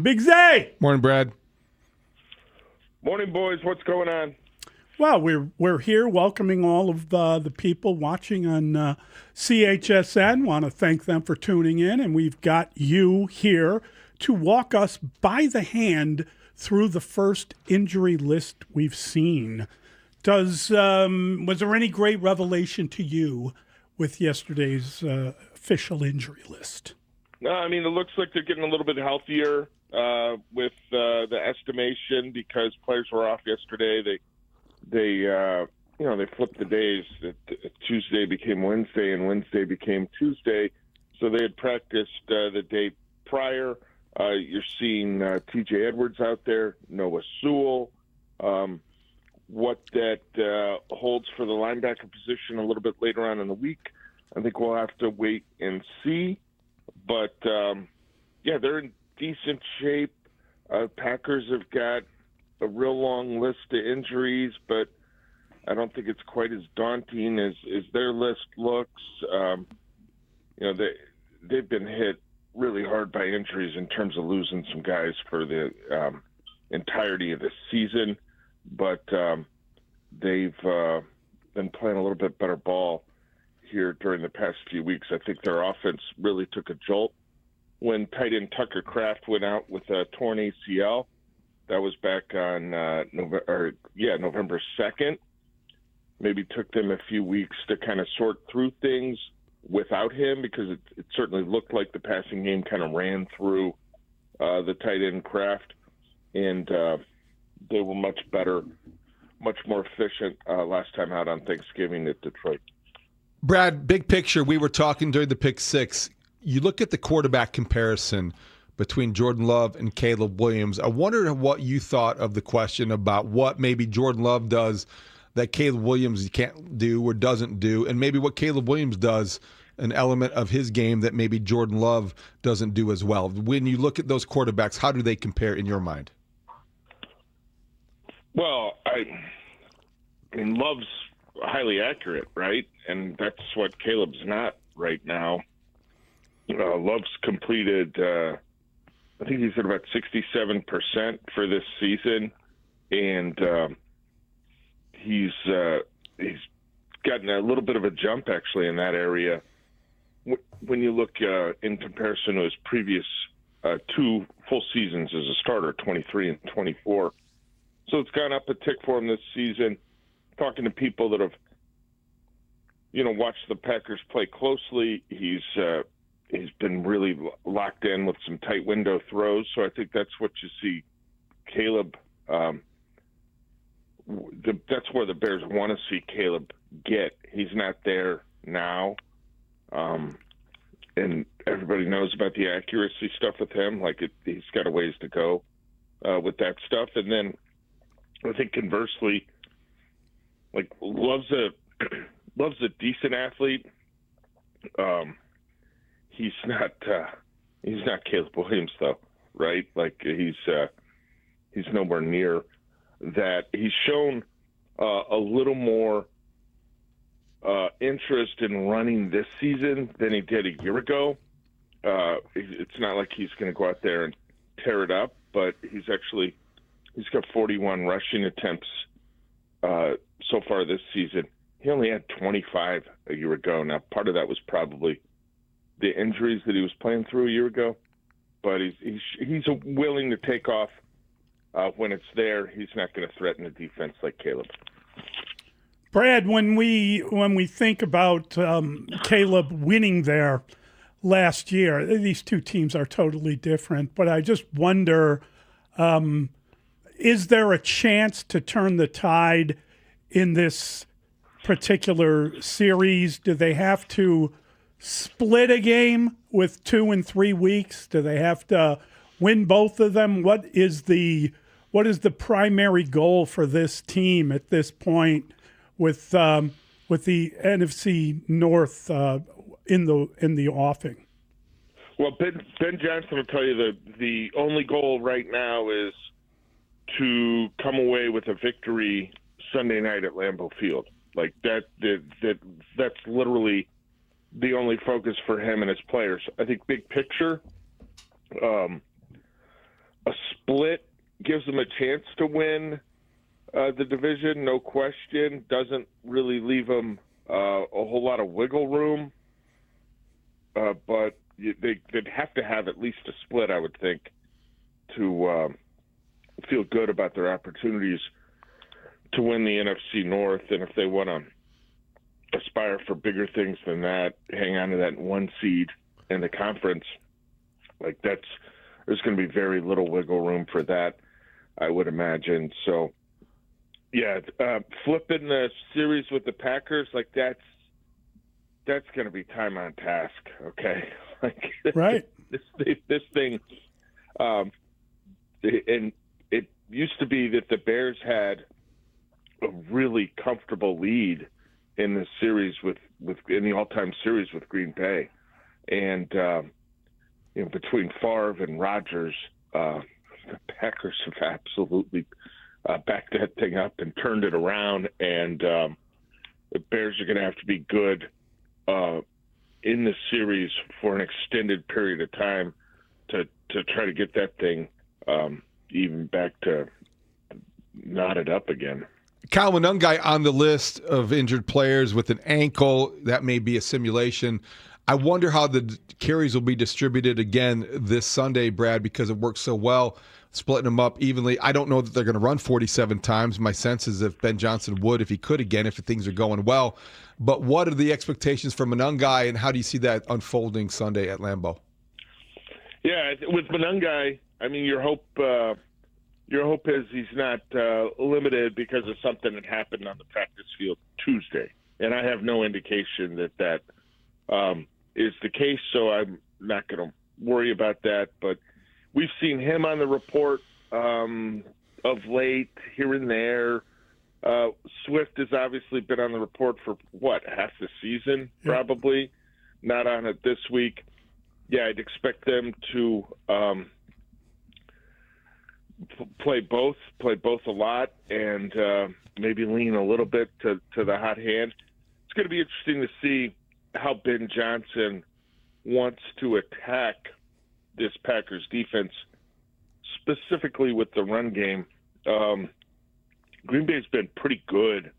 Big Zay. Morning, Brad. Morning, boys. What's going on? Well, we're here welcoming all of the people watching on CHSN. Want to thank them for tuning in, and we've got you here to walk us by the hand through the first injury list we've seen. Was there any great revelation to you with yesterday's official injury list? No, I mean, it looks like they're getting a little bit healthier with the estimation because players were off yesterday. They flipped the days. Tuesday became Wednesday, and Wednesday became Tuesday. So they had practiced the day prior. You're seeing T.J. Edwards out there, Noah Sewell. What that holds for the linebacker position a little bit later on in the week, I think we'll have to wait and see. But, they're in decent shape. Packers have got a real long list of injuries, but I don't think it's quite as daunting as their list looks. They've been hit really hard by injuries in terms of losing some guys for the entirety of the season, but they've been playing a little bit better ball here during the past few weeks. I think their offense really took a jolt when tight end Tucker Kraft went out with a torn ACL. That was back on November 2nd. Maybe took them a few weeks to kind of sort through things without him because it certainly looked like the passing game kind of ran through the tight end Kraft, and they were much better, much more efficient last time out on Thanksgiving at Detroit. Brad, big picture, we were talking during the pick six. You look at the quarterback comparison between Jordan Love and Caleb Williams. I wondered what you thought of the question about what maybe Jordan Love does that Caleb Williams can't do or doesn't do, and maybe what Caleb Williams does, an element of his game that maybe Jordan Love doesn't do as well. When you look at those quarterbacks, how do they compare in your mind? Well, I mean, Love's highly accurate, right? And that's what Caleb's not right now. Love's completed, I think he's at about 67% for this season, and he's gotten a little bit of a jump actually in that area. When you look in comparison to his previous two full seasons as a starter, 23 and 24. So it's gone up a tick for him this season. Talking to people that have, watched the Packers play closely, he's been really locked in with some tight window throws. So I think that's what you see Caleb. That's where the Bears want to see Caleb get. He's not there now. And everybody knows about the accuracy stuff with him. He's got a ways to go with that stuff. And then I think conversely, Love's a decent athlete. He's not Caleb Williams though, right? He's nowhere near that. He's shown a little more interest in running this season than he did a year ago. It's not like he's going to go out there and tear it up, but he's got 41 rushing attempts so far this season. He only had 25 a year ago. Now, part of that was probably the injuries that he was playing through a year ago, but he's willing to take off when it's there. He's not going to threaten the defense like Caleb. Brad, when we think about Caleb winning there last year, these two teams are totally different, but I just wonder, is there a chance to turn the tide in this particular series? Do they have to split a game with 2 and 3 weeks? Do they have to win both of them? What is the primary goal for this team at this point with the NFC North in the offing? Well, Ben Johnson will tell you that the only goal right now is to come away with a victory Sunday night at Lambeau Field. That's literally the only focus for him and his players. I think big picture, split gives them a chance to win the division, no question. Doesn't really leave them a whole lot of wiggle room. But they'd have to have at least a split, I would think, to feel good about their opportunities to win the NFC North. And if they want to aspire for bigger things than that, hang on to that 1 seed in the conference, there's going to be very little wiggle room for that, I would imagine. So, yeah, flipping the series with the Packers, that's going to be time on task, okay? Right. This thing, and it used to be that the Bears had a really comfortable lead in the series in the all-time series with Green Bay, and between Favre and Rodgers, the Packers have absolutely backed that thing up and turned it around, and the Bears are going to have to be good in the series for an extended period of time to try to get that thing even back to knotted up again. Kyle Monangai on the list of injured players with an ankle. That may be a simulation. I wonder how the carries will be distributed again this Sunday, Brad, because it works so well, splitting them up evenly. I don't know that they're going to run 47 times. My sense is if Ben Johnson would, if he could again, if things are going well. But what are the expectations for Monangai, and how do you see that unfolding Sunday at Lambeau? Yeah, with Monangai, I mean, your hope is he's not limited because of something that happened on the practice field Tuesday, and I have no indication that is the case, so I'm not going to worry about that. But we've seen him on the report of late, here and there. Swift has obviously been on the report for, half the season, probably. Not on it this week. Yeah, I'd expect them to play both a lot, and maybe lean a little bit to the hot hand. It's going to be interesting to see how Ben Johnson wants to attack this Packers defense, specifically with the run game. Green Bay's been pretty good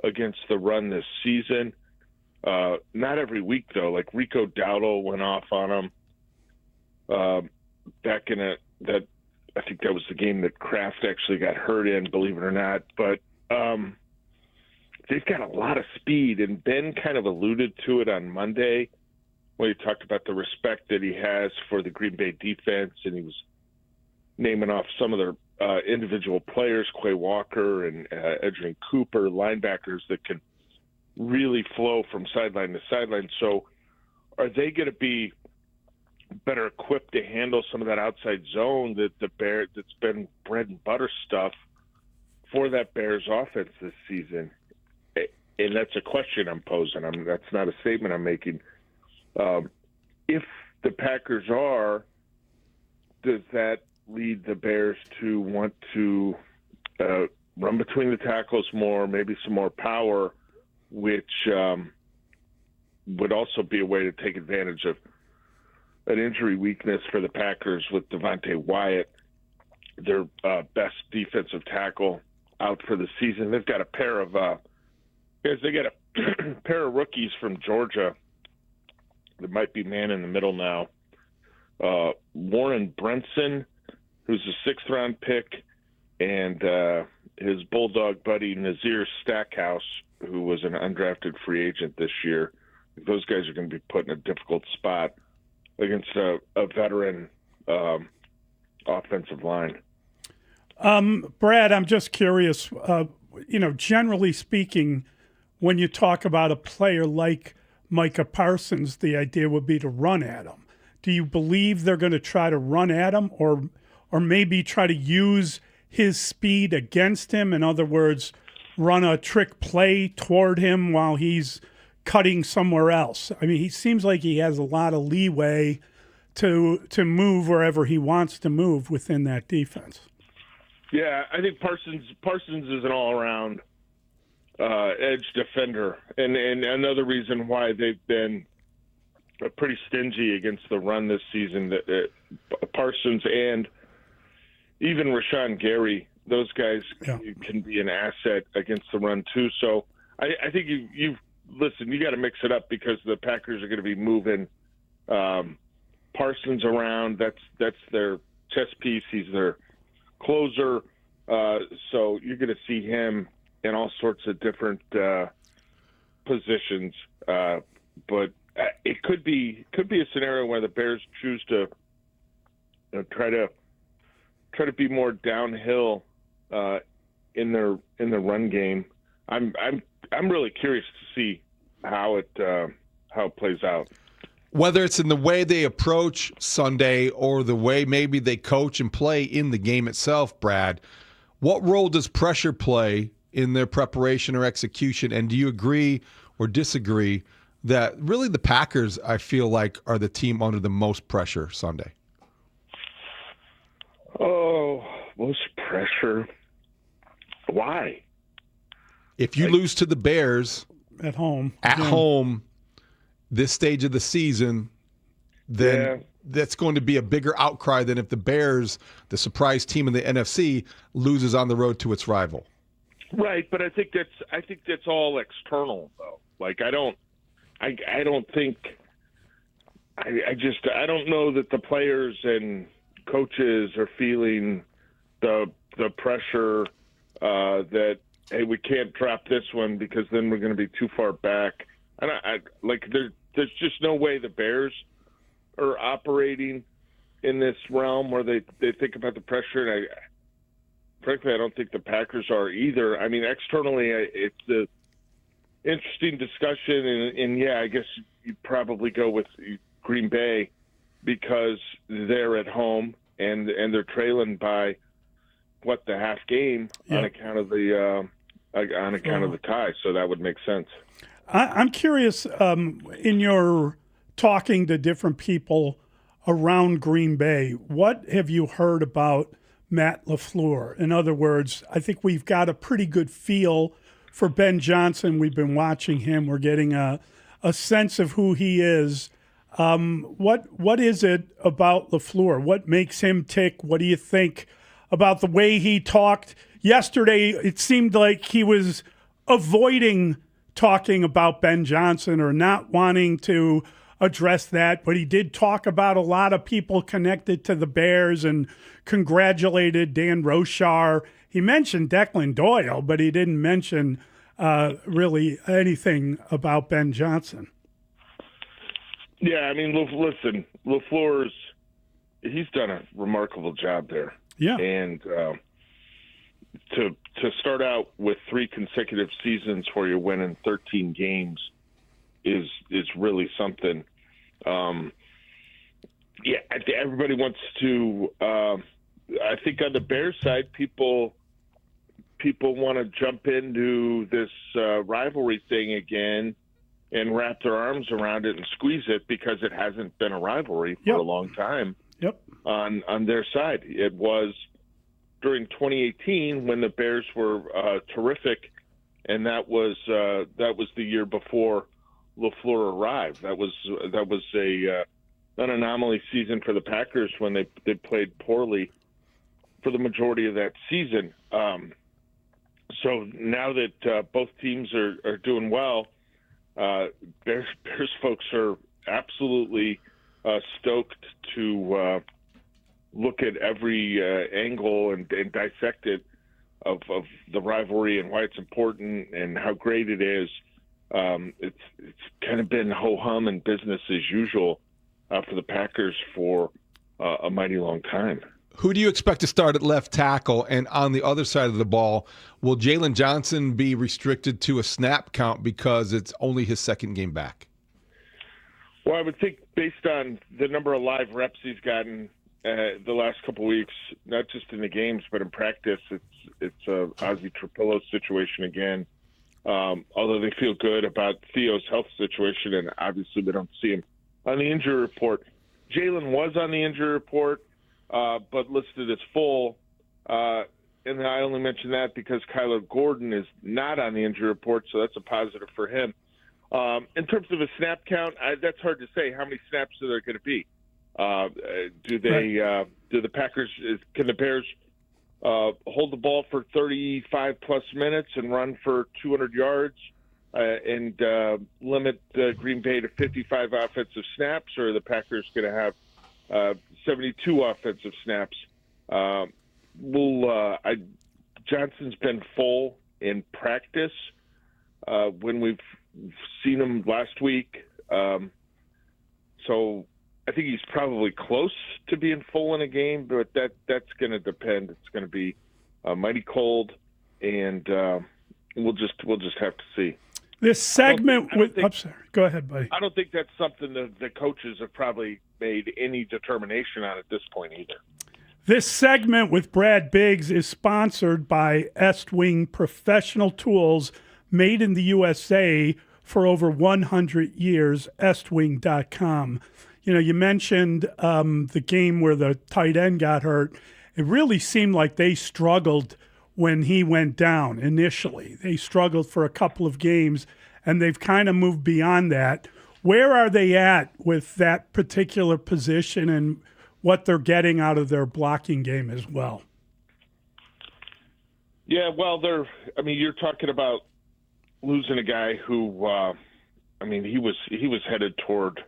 against the run this season. Not every week, though. Like Rico Dowdle went off on them back in that. I think that was the game that Kraft actually got hurt in, believe it or not. But they've got a lot of speed, and Ben kind of alluded to it on Monday when he talked about the respect that he has for the Green Bay defense, and he was naming off some of their individual players, Quay Walker and Edgerrin Cooper, linebackers that can really flow from sideline to sideline. So are they going to be better equipped to handle some of that outside zone that's been bread and butter stuff for that Bears offense this season? And that's a question I'm posing. That's not a statement I'm making. If the Packers are, does that lead the Bears to want to run between the tackles more, maybe some more power, which would also be a way to take advantage of an injury weakness for the Packers with Devontae Wyatt, their best defensive tackle, out for the season. They've got a pair of pair of rookies from Georgia that might be man in the middle now. Warren Brinson, who's a 6th-round pick, and his Bulldog buddy Nazir Stackhouse, who was an undrafted free agent this year. Those guys are going to be put in a difficult spot against a veteran offensive line. Brad, I'm just curious, generally speaking, when you talk about a player like Micah Parsons, the idea would be to run at him. Do you believe they're going to try to run at him or maybe try to use his speed against him? In other words, run a trick play toward him while he's cutting somewhere else. I mean, he seems like he has a lot of leeway to move wherever he wants to move within that defense. Yeah, I think Parsons is an all-around edge defender, and another reason why they've been pretty stingy against the run this season. Parsons and even Rashawn Gary, those guys can be an asset against the run too. So I think you listen. You got to mix it up because the Packers are going to be moving Parsons around. That's their chess piece. He's their closer. So you're going to see him in all sorts of different positions. But it could be a scenario where the Bears choose to try to be more downhill in their run game. I'm really curious to see how it plays out. Whether it's in the way they approach Sunday or the way maybe they coach and play in the game itself, Brad, what role does pressure play in their preparation or execution? And do you agree or disagree that really the Packers, I feel like, are the team under the most pressure Sunday? Oh, most pressure. Why? If you lose to the Bears at home, this stage of the season, then that's going to be a bigger outcry than if the Bears, the surprise team in the NFC, loses on the road to its rival. Right, but I think that's all external though. Like I don't think I don't know that the players and coaches are feeling the pressure that, hey, we can't drop this one because then we're going to be too far back. And there's just no way the Bears are operating in this realm where they think about the pressure. And frankly, I don't think the Packers are either. I mean, externally, it's an interesting discussion. And yeah, I guess you'd probably go with Green Bay because they're at home and they're trailing by the half game on account of the tie. So that would make sense. I'm curious, in your talking to different people around Green Bay, what have you heard about Matt LaFleur? In other words, I think we've got a pretty good feel for Ben Johnson. We've been watching him. We're getting a sense of who he is. What is it about LaFleur? What makes him tick? What do you think about the way he talked yesterday? It seemed like he was avoiding talking about Ben Johnson or not wanting to address that, but he did talk about a lot of people connected to the Bears and congratulated Dan Rochar. He mentioned Declan Doyle, but he didn't mention really anything about Ben Johnson. Yeah, I mean, listen, he's done a remarkable job there. Yeah. And to start out with 3 consecutive seasons where you're winning 13 games is really something. Everybody wants to. I think on the Bears side, people want to jump into this rivalry thing again and wrap their arms around it and squeeze it because it hasn't been a rivalry for a long time. Yep. On their side, it was during 2018 when the Bears were terrific, and that was the year before LaFleur arrived. That was an anomaly season for the Packers when they played poorly for the majority of that season. So now that both teams are doing well, Bears folks are absolutely stoked to look at every angle and dissect it of the rivalry and why it's important and how great it is. It's kind of been ho-hum and business as usual for the Packers for a mighty long time. Who do you expect to start at left tackle? And on the other side of the ball, will Jalen Johnson be restricted to a snap count because it's only his second game back? Well, I would think based on the number of live reps he's gotten the last couple of weeks, not just in the games but in practice, it's a Ozzie Trapillo situation again. Although they feel good about Theo's health situation, and obviously we don't see him on the injury report. Jalen was on the injury report, but listed as full. And I only mention that because Kyler Gordon is not on the injury report, so that's a positive for him. In terms of a snap count, that's hard to say. How many snaps are there going to be? Do the Packers? Can the Bears hold the ball for 35-plus minutes and run for 200 yards and limit Green Bay to 55 offensive snaps, or are the Packers going to have 72 offensive snaps? Johnson's been full in practice when we've seen him last week. So I think he's probably close to being full in a game, but that's going to depend. It's going to be mighty cold, and we'll just have to see. This segment go ahead, buddy. I don't think that's something that the coaches have probably made any determination on at this point either. This segment with Brad Biggs is sponsored by Estwing Professional Tools, made in the USA for over 100 years, estwing.com. You know, you mentioned the game where the tight end got hurt. It really seemed like they struggled when he went down initially. They struggled for a couple of games, and they've kind of moved beyond that. Where are they at with that particular position and what they're getting out of their blocking game as well? Yeah, well, you're talking about losing a guy who, he was headed toward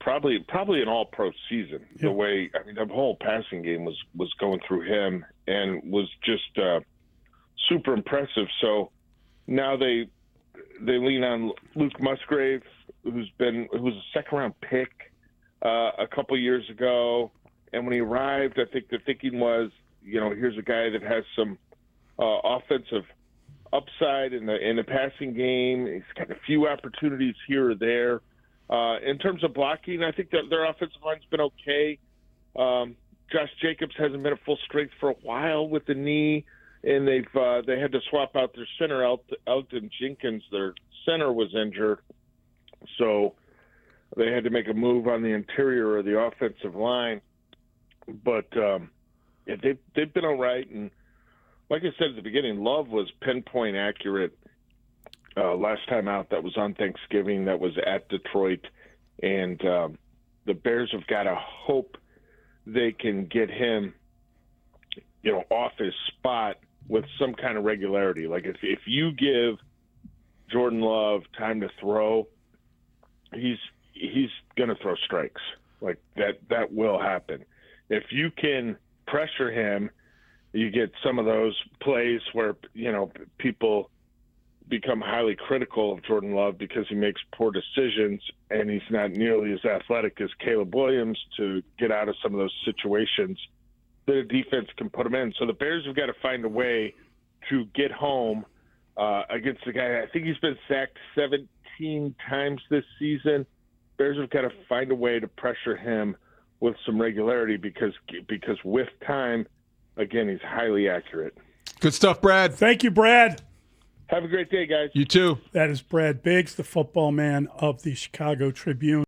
probably an all-pro season. Yep. The way, the whole passing game was going through him and was just super impressive. So now they lean on Luke Musgrave, who was a second-round pick a couple years ago, and when he arrived, I think the thinking was, here's a guy that has some offensive upside in the passing game. He's got a few opportunities here or there. In terms of blocking, I think that their offensive line's been okay. Josh Jacobs hasn't been at full strength for a while with the knee, and they had to swap out their center. Elton Jenkins, their center, was injured, so they had to make a move on the interior of the offensive line. But they've been all right, and like I said at the beginning, Love was pinpoint accurate last time out. That was on Thanksgiving. That was at Detroit, and the Bears have got to hope they can get him, off his spot with some kind of regularity. Like if you give Jordan Love time to throw, he's going to throw strikes. Like that will happen. If you can pressure him, you get some of those plays where, people become highly critical of Jordan Love because he makes poor decisions and he's not nearly as athletic as Caleb Williams to get out of some of those situations that a defense can put him in. So the Bears have got to find a way to get home against the guy. I think he's been sacked 17 times this season. Bears have got to find a way to pressure him with some regularity because with time, again, he's highly accurate. Good stuff, Brad. Thank you, Brad. Have a great day, guys. You too. That is Brad Biggs, the football man of the Chicago Tribune.